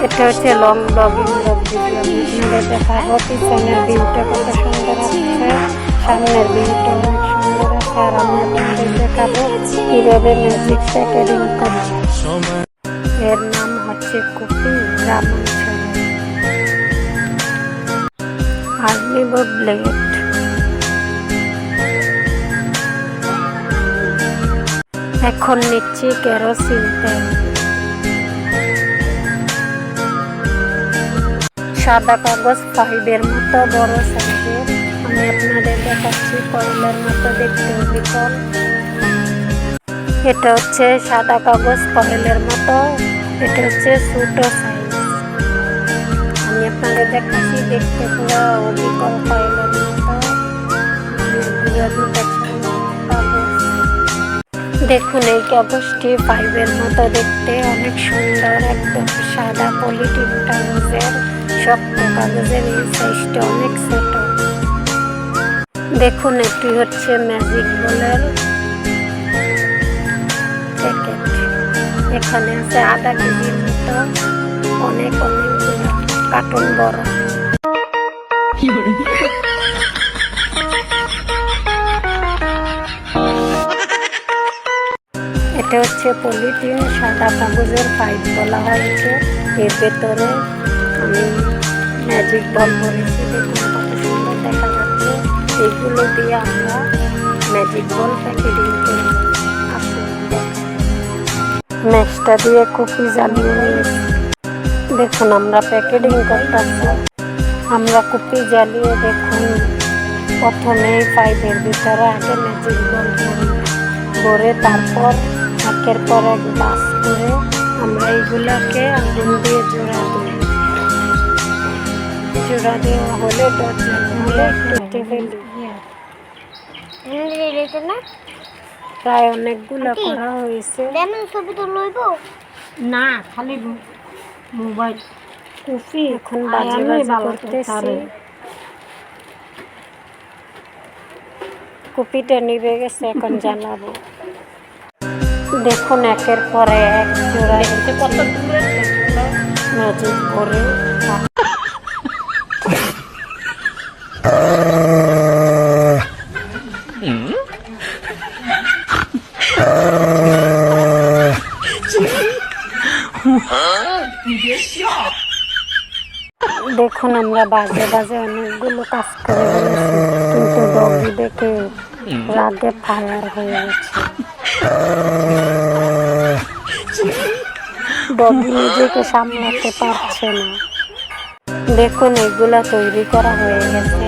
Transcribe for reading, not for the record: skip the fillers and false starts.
এটা হচ্ছে long blogging video. আমি আপনাদের দেখাবো পিছনের ভিউটা কত সুন্দর আসছে, সামনের ভিউটা অনেক সুন্দর আছে। আর আমি আপনাদের দেখাবো কিভাবে ম্যাজিক প্যাকেজিং করছি। এর নাম হচ্ছে কুপি গ্রাম অঞ্চলে। আর নিব ব্লেড। এখন নিচ্ছি কেরোসিন তেল। সাদা কাগজ 5-এর মতো বড় সাইজের। আমি আপনাদের দেখাচ্ছি কয়েলের মতো দেখতে বিকল। এটা হচ্ছে সাদা কাগজ কয়েলের মতো, এটা হচ্ছে ছোট সাইজ। আমি আপনাদের দেখাচ্ছি দেখতে পুরো বিকল কয়েলের মতো। দেখুন এই কাগজটি 5-এর মতো দেখতে, অনেক সুন্দর, একদম সাদা পলিথিন কাগজের, শক্ত কাগজের। এই সাইজটা অনেক ছোট। দেখুন এটি হচ্ছে ম্যাজিক বলের প্যাকেট। এখানে আছে আধা কেজির মতো, অনেকগুলো কার্টুন বড়। এটা হচ্ছে পলিথিন সাদা কাগজের 5 বলা হয় একে। এর ভেতরে আমি ম্যাজিক বল ভরেছি। দেখুন কত সুন্দর দেখা যাচ্ছে। এগুলো দিয়ে আমরা ম্যাজিক বল প্যাকেটিং করি। ম্যাচটা দিয়ে কুপি জ্বালিয়ে নিয়েছি। দেখুন আমরা প্যাকেটিং করতেছি। আমরা কুপি জ্বালিয়ে দেখুন প্রথমে 5-এর ভিতরে আগে ম্যাজিক বল ভরে তারপর একের পর এক বাস করে আমরা এইগুলোকে আগুন দিয়ে জোড়া দিই। জোড়া দেওয়া হলে দরজা হলে কেটে ফেলি। প্রায় অনেকগুলো করা হয়েছে। না খালি মোবাইল কুপি এখন বাজে করতেছি। কুপিটা নিভে গেছে, এখন জ্বালাবো। দেখুন একের পরে এক জোড়া কত দূরে ম্যাজিক ভরে। দেখুন আমরা বাজে অনেকগুলো কাজ করে ফেলেছি, কিন্তু ডগি দেখে রাগে ফায়ার হয়ে গেছে। ডগি নিজেকে সামলাতে পারছে না। দেখুন এগুলা তৈরি করা হয়ে গেছে।